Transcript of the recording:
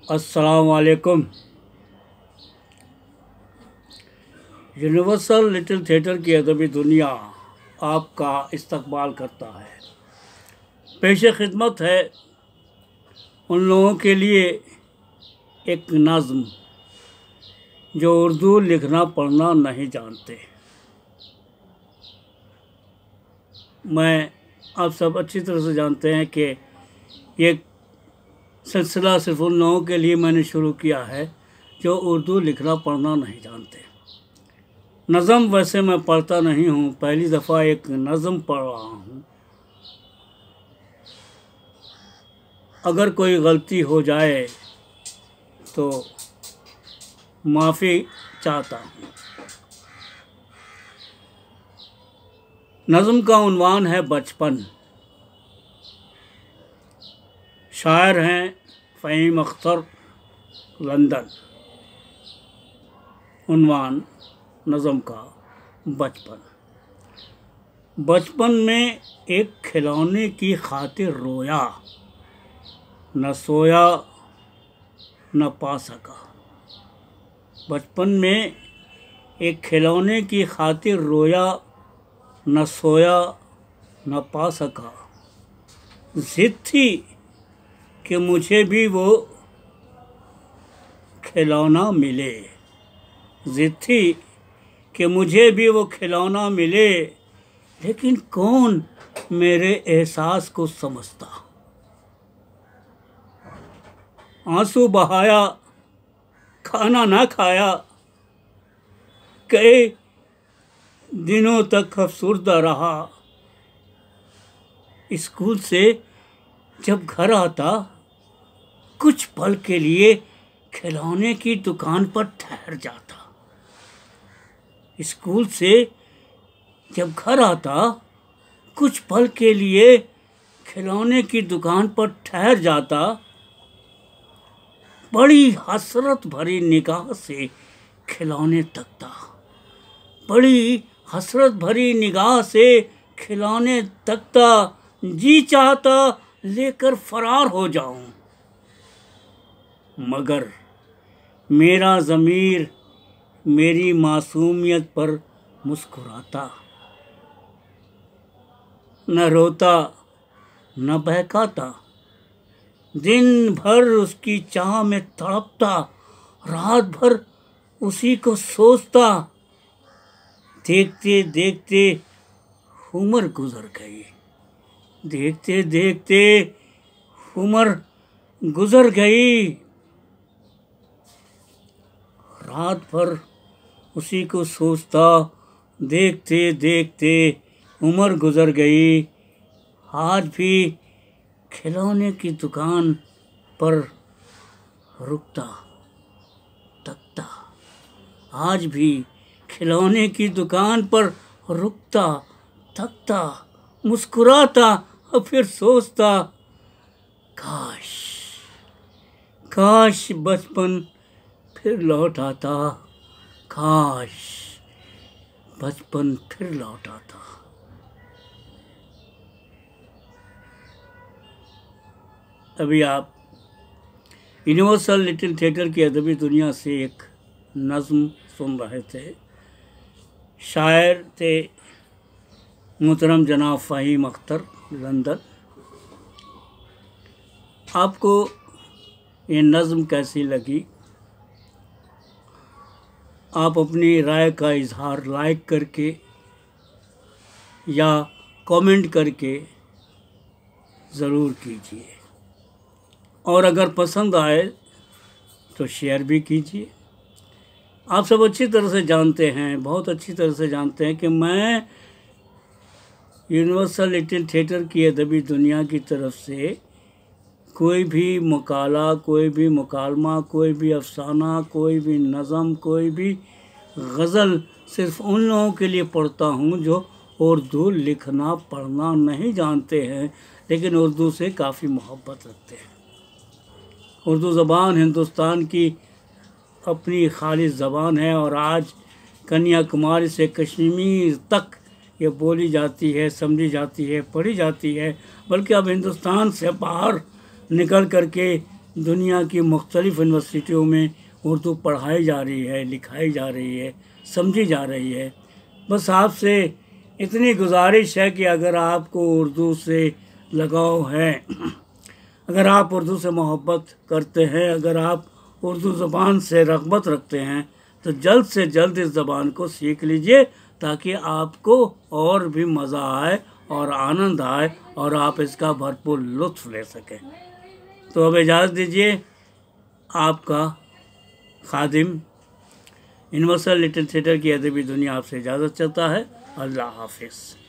अस्सलाम वालेकुम। Universal little theatre की अदबी दुनिया आपका इस्तकबाल करता है। पेश खिदमत है उन लोगों के लिए एक नज़्म जो उर्दू लिखना पढ़ना नहीं जानते। मैं आप सब अच्छी तरह से जानते हैं कि ये सिलसिला सिर्फ उन लोगों के लिए मैंने शुरू किया है जो उर्दू लिखना पढ़ना नहीं जानते। नज़म वैसे मैं पढ़ता नहीं हूँ, पहली दफ़ा एक नज़म पढ़ रहा हूँ। अगर कोई गलती हो जाए तो माफ़ी चाहता हूँ। नज़म का उन्वान है बचपन। शायर हैं फ़हीम अख्तर, लंदन। उन्वान नज़म का बचपन। बचपन में एक खिलौने की खातिर रोया, न सोया न पा सका। बचपन में एक खिलौने की खातिर रोया, न सोया न पा सका। ज़िद थी कि मुझे भी वो खिलौना मिले। ज़िद थी कि मुझे भी वो खिलौना मिले, लेकिन कौन मेरे एहसास को समझता। आंसू बहाया, खाना ना खाया, कई दिनों तक अफसुर्दा रहा। स्कूल से जब घर आता कुछ पल के लिए खिलौने की दुकान पर ठहर जाता। स्कूल से जब घर आता कुछ पल के लिए खिलौने की दुकान पर ठहर जाता। बड़ी हसरत भरी निगाह से खिलौने तकता। बड़ी हसरत भरी निगाह से खिलौने तकता। जी चाहता लेकर फरार हो जाऊं, मगर मेरा ज़मीर मेरी मासूमियत पर मुस्कुराता। न रोता न बहकाता, दिन भर उसकी चाह में तड़पता, रात भर उसी को सोचता। देखते देखते उम्र गुजर गई। देखते देखते उम्र गुजर गई। रात भर उसी को सोचता, देखते देखते उम्र गुजर गई। आज भी खिलौने की दुकान पर रुकता तकता। आज भी खिलौने की दुकान पर रुकता तकता, मुस्कुराता और फिर सोचता, काश काश बचपन फिर लौट आता। काश बचपन फिर लौट आता। अभी आप यूनिवर्सल लिटिल थिएटर की अदबी दुनिया से एक नज़्म सुन रहे थे। शायर थे मोहतरम जनाब फ़हीम अख्तर, लंदन। आपको ये नज़्म कैसी लगी? आप अपनी राय का इजहार लाइक करके या कमेंट करके ज़रूर कीजिए, और अगर पसंद आए तो शेयर भी कीजिए। आप सब अच्छी तरह से जानते हैं, बहुत अच्छी तरह से जानते हैं कि मैं यूनिवर्सल लिटिल थिएटर की अदबी दुनिया की तरफ से कोई भी मकाला, कोई भी मुकालमा, कोई भी अफसाना, कोई भी नज़म, कोई भी गज़ल सिर्फ़ उन लोगों के लिए पढ़ता हूँ जो उर्दू लिखना पढ़ना नहीं जानते हैं, लेकिन उर्दू से काफ़ी मोहब्बत रखते हैं। उर्दू ज़बान हिंदुस्तान की अपनी खालिस ज़बान है, और आज कन्याकुमारी से कश्मीर तक ये बोली जाती है, समझी जाती है, पढ़ी जाती है। बल्कि अब हिंदुस्तान से बाहर निकल करके दुनिया की मुख्तलिफ़ यूनिवर्सिटियों में उर्दू पढ़ाई जा रही है, लिखाई जा रही है, समझी जा रही है। बस आपसे इतनी गुजारिश है कि अगर आपको उर्दू से लगाव है, अगर आप उर्दू से मोहब्बत करते हैं, अगर आप उर्दू ज़बान से रग़बत रखते हैं, तो जल्द से जल्द इस ज़बान को सीख लीजिए ताकि आपको और भी मज़ा आए और आनंद आए और आप इसका भरपूर लुत्फ़ ले सकें। तो अब इजाज़त दीजिए, आपका खादिम यूनिवर्सल लिटिल थिएटर की अदबी दुनिया आपसे इजाज़त चाहता है। अल्लाह हाफ़िज़।